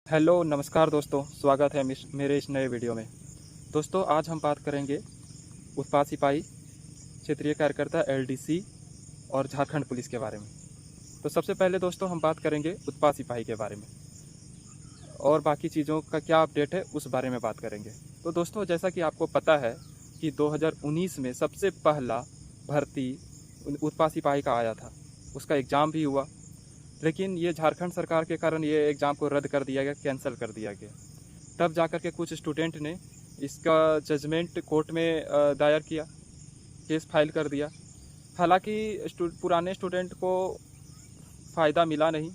Hello नमस्कार दोस्तों, स्वागत है मेरे इस नए वीडियो में। दोस्तों आज हम बात करेंगे उत्पाद सिपाही, क्षेत्रीय कार्यकर्ता एलडीसी और झारखंड पुलिस के बारे में। तो सबसे पहले दोस्तों हम बात करेंगे उत्पाद सिपाही के बारे में और बाकी चीज़ों का क्या अपडेट है उस बारे में बात करेंगे। तो दोस्तों जैसा कि आपको पता है कि 2019 में सबसे पहला भर्ती उत्पाद सिपाही का आया था, उसका एग्ज़ाम भी हुआ, लेकिन ये झारखंड सरकार के कारण ये एग्ज़ाम को रद्द कर दिया गया, कैंसिल कर दिया गया। तब जाकर के कुछ स्टूडेंट ने इसका जजमेंट कोर्ट में दायर किया, केस फाइल कर दिया। हालांकि पुराने स्टूडेंट को फ़ायदा मिला नहीं।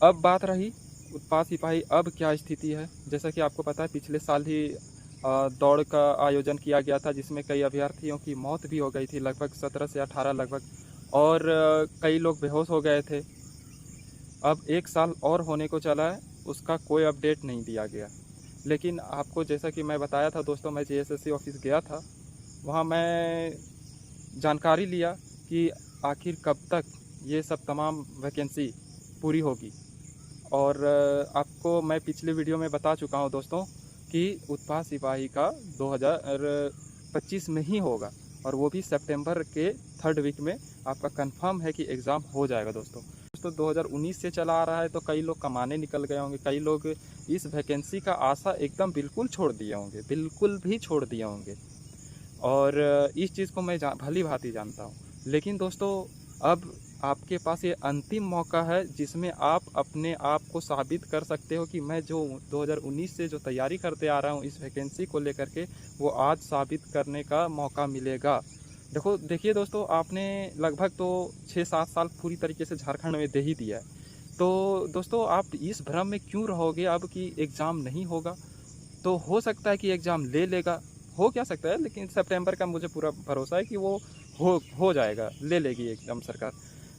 अब बात रही उत्पाद सिपाही, अब क्या स्थिति है। जैसा कि आपको पता है पिछले साल ही दौड़ का आयोजन किया गया था, जिसमें कई अभ्यर्थियों की मौत भी हो गई थी, लगभग 17 से 18 लगभग, और कई लोग बेहोश हो गए थे। अब 1 साल और होने को चला है, उसका कोई अपडेट नहीं दिया गया। लेकिन आपको जैसा कि मैं बताया था दोस्तों, मैं जेएसएससी ऑफिस गया था, वहाँ मैं जानकारी लिया कि आखिर कब तक ये सब तमाम वैकेंसी पूरी होगी। और आपको मैं पिछले वीडियो में बता चुका हूँ दोस्तों कि उत्पाद सिपाही का 2025 में ही होगा, और वो भी सितंबर के 3rd वीक में आपका कंफर्म है कि एग्ज़ाम हो जाएगा दोस्तों। 2019 से चला आ रहा है, तो कई लोग कमाने निकल गए होंगे, कई लोग इस वैकेंसी का आशा एकदम बिल्कुल छोड़ दिए होंगे, बिल्कुल भी छोड़ दिए होंगे। और इस चीज़ को मैं भली भांति जानता हूँ। लेकिन दोस्तों अब आपके पास ये अंतिम मौका है जिसमें आप अपने आप को साबित कर सकते हो कि मैं जो 2019 से जो तैयारी करते आ रहा हूँ इस वैकेंसी को लेकर के, वो आज साबित करने का मौका मिलेगा। देखिए दोस्तों, आपने लगभग तो 6-7 साल पूरी तरीके से झारखंड में दे ही दिया है। तो दोस्तों आप इस भ्रम में क्यों रहोगे अब कि एग्ज़ाम नहीं होगा। तो हो सकता है कि एग्ज़ाम ले लेगा, हो क्या सकता है, लेकिन सितंबर का मुझे पूरा भरोसा है कि वो हो जाएगा, ले लेगी एकदम सरकार।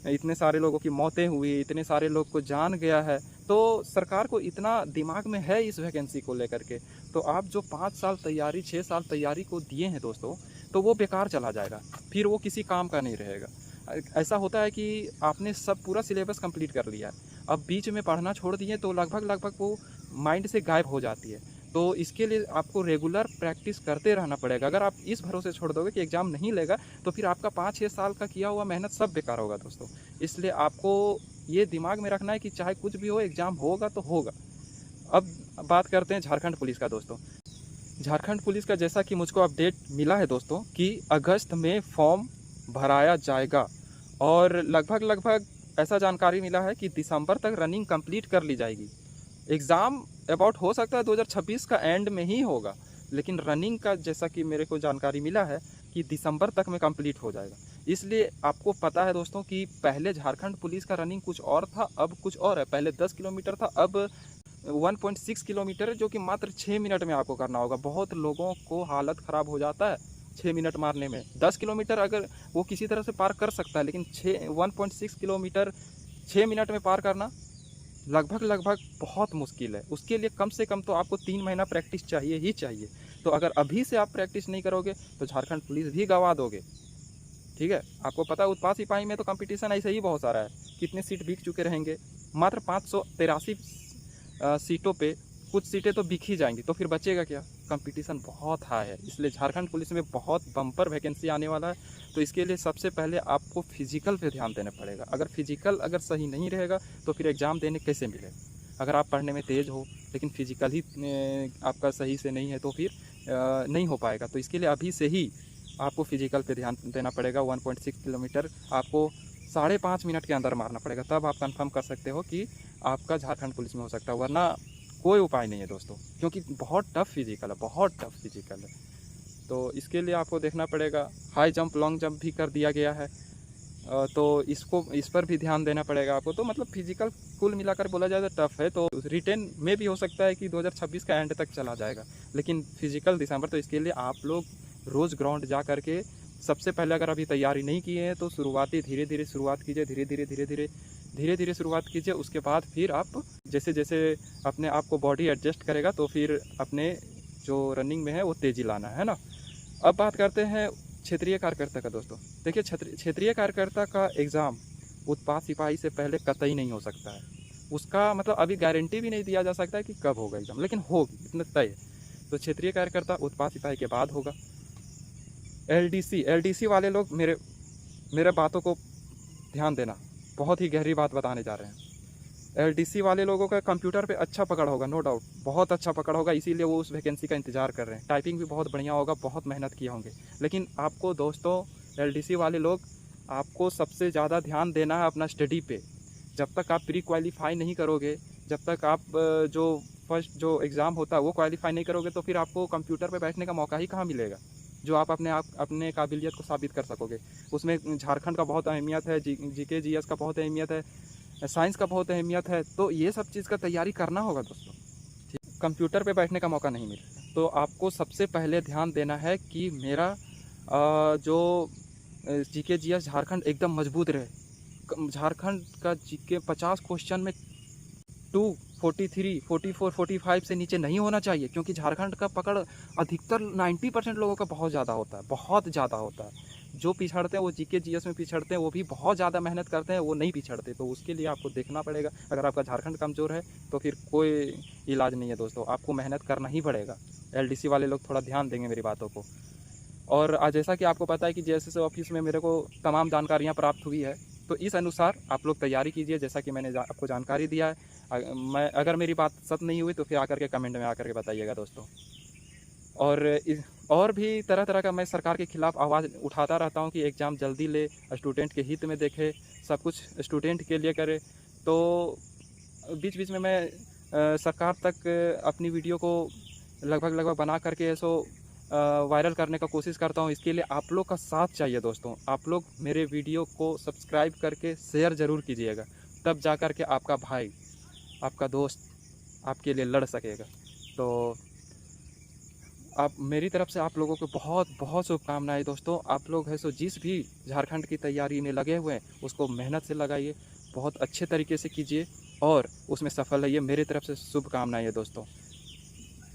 इतने सारे लोगों की मौतें हुई, इतने सारे लोग को जान गया है, तो सरकार को इतना दिमाग में है इस वैकेंसी को लेकर के। तो आप जो 5 साल तैयारी, 6 साल तैयारी को दिए हैं दोस्तों, तो वो बेकार चला जाएगा, फिर वो किसी काम का नहीं रहेगा। ऐसा होता है कि आपने सब पूरा सिलेबस कंप्लीट कर लिया है, अब बीच में पढ़ना छोड़ दिए तो लगभग वो माइंड से गायब हो जाती है। तो इसके लिए आपको रेगुलर प्रैक्टिस करते रहना पड़ेगा। अगर आप इस भरोसे छोड़ दोगे कि एग्ज़ाम नहीं लेगा, तो फिर आपका 5-6 साल का किया हुआ मेहनत सब बेकार होगा दोस्तों। इसलिए आपको ये दिमाग में रखना है कि चाहे कुछ भी हो, एग्ज़ाम होगा तो होगा। अब बात करते हैं झारखंड पुलिस का दोस्तों। झारखंड पुलिस का जैसा कि मुझको अपडेट मिला है दोस्तों कि अगस्त में फॉर्म भराया जाएगा, और लगभग ऐसा जानकारी मिला है कि दिसंबर तक रनिंग कंप्लीट कर ली जाएगी। एग्ज़ाम अबाउट हो सकता है 2026 का एंड में ही होगा, लेकिन रनिंग का जैसा कि मेरे को जानकारी मिला है कि दिसंबर तक में कंप्लीट हो जाएगा। इसलिए आपको पता है दोस्तों कि पहले झारखंड पुलिस का रनिंग कुछ और था, अब कुछ और है। पहले 10 किलोमीटर था, अब 1.6 किलोमीटर है, जो कि मात्र 6 मिनट में आपको करना होगा। बहुत लोगों को हालत ख़राब हो जाता है 6 मिनट मारने में। 10 किलोमीटर अगर वो किसी तरह से पार कर सकता है, लेकिन 1.6 किलोमीटर 6 मिनट में पार करना लगभग बहुत मुश्किल है। उसके लिए कम से कम तो आपको 3 महीना प्रैक्टिस चाहिए ही चाहिए। तो अगर अभी से आप प्रैक्टिस नहीं करोगे तो झारखंड पुलिस भी गंवा दोगे। ठीक है, आपको पता है उत्पाद सिपाही में तो कंपटीशन ऐसे ही बहुत सारा है, कितने सीट बिक चुके रहेंगे। मात्र 583 सीटों पे कुछ सीटें तो बिक ही जाएंगी, तो फिर बचेगा क्या। कंपटीशन बहुत हाई है, इसलिए झारखंड पुलिस में बहुत बम्पर वैकेंसी आने वाला है। तो इसके लिए सबसे पहले आपको फिजिकल पे ध्यान देना पड़ेगा। अगर फिजिकल सही नहीं रहेगा तो फिर एग्ज़ाम देने कैसे मिलेगा। अगर आप पढ़ने में तेज़ हो लेकिन फिजिकल ही आपका सही से नहीं है, तो फिर नहीं हो पाएगा। तो इसके लिए अभी से ही आपको फिजिकल पे ध्यान देना पड़ेगा। 1.6 किलोमीटर आपको 5.5 मिनट के अंदर मारना पड़ेगा, तब आप कंफर्म कर सकते हो कि आपका झारखंड पुलिस में हो सकता है, वरना कोई उपाय नहीं है दोस्तों, क्योंकि बहुत टफ फिजिकल है, बहुत टफ फिजिकल है। तो इसके लिए आपको देखना पड़ेगा। हाई जंप, लॉन्ग जंप भी कर दिया गया है, तो इस पर भी ध्यान देना पड़ेगा आपको। तो मतलब फिजिकल कुल मिलाकर बोला जाए तो टफ है। तो रिटेन में भी हो सकता है कि 2026 का एंड तक चला जाएगा, लेकिन फिजिकल दिसंबर। तो इसके लिए आप लोग रोज़ ग्राउंड जा करके सबसे पहले, अगर अभी तैयारी नहीं किए हैं तो शुरुआती धीरे धीरे शुरुआत कीजिए, धीरे धीरे शुरुआत कीजिए। उसके बाद फिर आप जैसे जैसे अपने आप को बॉडी एडजस्ट करेगा, तो फिर अपने जो रनिंग में है वो तेज़ी लाना है ना। अब बात करते हैं क्षेत्रीय कार्यकर्ता का दोस्तों। देखिए क्षेत्रीय कार्यकर्ता का एग्ज़ाम उत्पाद सिपाही से पहले कतई नहीं हो सकता है। उसका मतलब अभी गारंटी भी नहीं दिया जा सकता है कि कब होगा एग्ज़ाम, लेकिन होगी, इतना तय है। तो क्षेत्रीय कार्यकर्ता उत्पाद सिपाही के बाद होगा। एलडीसी वाले लोग मेरे बातों को ध्यान देना, बहुत ही गहरी बात बताने जा रहे हैं। एलडीसी वाले लोगों का कंप्यूटर पे अच्छा पकड़ होगा, नो डाउट, बहुत अच्छा पकड़ होगा, इसीलिए वो उस वैकेंसी का इंतजार कर रहे हैं। टाइपिंग भी बहुत बढ़िया होगा, बहुत मेहनत किए होंगे। लेकिन आपको दोस्तों, एलडीसी वाले लोग, आपको सबसे ज़्यादा ध्यान देना है अपना स्टडी पे। जब तक आप प्री क्वालिफाई नहीं करोगे, जब तक आप जो फर्स्ट जो एग्ज़ाम होता है वो क्वालिफाई नहीं करोगे, तो फिर आपको कंप्यूटर पे बैठने का मौका ही कहाँ मिलेगा जो आप अपने काबिलियत को साबित कर सकोगे। उसमें झारखंड का बहुत अहमियत है, जीके जीएस का बहुत अहमियत है, साइंस का बहुत अहमियत है। तो ये सब चीज़ का तैयारी करना होगा दोस्तों। ठीक, कंप्यूटर पे बैठने का मौका नहीं मिलेगा। तो आपको सबसे पहले ध्यान देना है कि मेरा जो जीके जीएस झारखंड एकदम मजबूत रहे। झारखंड का जीके 50 क्वेश्चन में 243, 44, 45 से नीचे नहीं होना चाहिए, क्योंकि झारखंड का पकड़ अधिकतर 90% लोगों का बहुत ज़्यादा होता है, बहुत ज़्यादा होता है। जो पिछड़ते हैं वो जीके जीएस में पिछड़ते हैं, वो भी बहुत ज़्यादा मेहनत करते हैं, वो नहीं पिछड़ते। तो उसके लिए आपको देखना पड़ेगा। अगर आपका झारखंड कमज़ोर है तो फिर कोई इलाज नहीं है दोस्तों, आपको मेहनत करना ही पड़ेगा। एलडीसी वाले लोग थोड़ा ध्यान देंगे मेरी बातों को। और जैसा कि आपको पता है कि जेएसएस ऑफिस में मेरे को तमाम जानकारियाँ प्राप्त हुई है, तो इस अनुसार आप लोग तैयारी कीजिए, जैसा कि मैंने आपको जानकारी दिया है। अगर मेरी बात सच नहीं हुई तो फिर आकर के कमेंट में आकर के बताइएगा दोस्तों। और भी तरह तरह का मैं सरकार के खिलाफ़ आवाज़ उठाता रहता हूँ कि एग्ज़ाम जल्दी ले, स्टूडेंट के हित में देखे, सब कुछ स्टूडेंट के लिए करे। तो बीच बीच में मैं सरकार तक अपनी वीडियो को लगभग बना करके ऐसो वायरल करने का कोशिश करता हूँ। इसके लिए आप लोग का साथ चाहिए दोस्तों। आप लोग मेरे वीडियो को सब्सक्राइब करके शेयर ज़रूर कीजिएगा, तब जा कर के आपका भाई, आपका दोस्त आपके लिए लड़ सकेगा। तो आप मेरी तरफ से आप लोगों को बहुत बहुत शुभकामनाएं दोस्तों। आप लोग है सो जिस भी झारखंड की तैयारी में लगे हुए हैं उसको मेहनत से लगाइए, बहुत अच्छे तरीके से कीजिए और उसमें सफल रहिए। मेरी तरफ से शुभकामनाएं दोस्तों।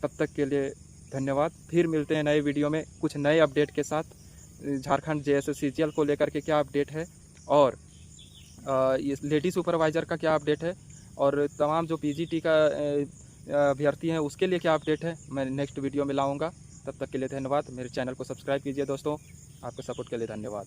तब तक के लिए धन्यवाद। फिर मिलते हैं नए वीडियो में कुछ नए अपडेट के साथ। झारखंड जेएसएस सीजीएल को लेकर के क्या अपडेट है, और ये लेडी सुपरवाइज़र का क्या अपडेट है, और तमाम जो पीजीटी का अभ्यर्थी हैं उसके लिए क्या अपडेट है, मैं नेक्स्ट वीडियो में लाऊंगा। तब तक के लिए धन्यवाद। मेरे चैनल को सब्सक्राइब कीजिए दोस्तों। आपके सपोर्ट के लिए धन्यवाद।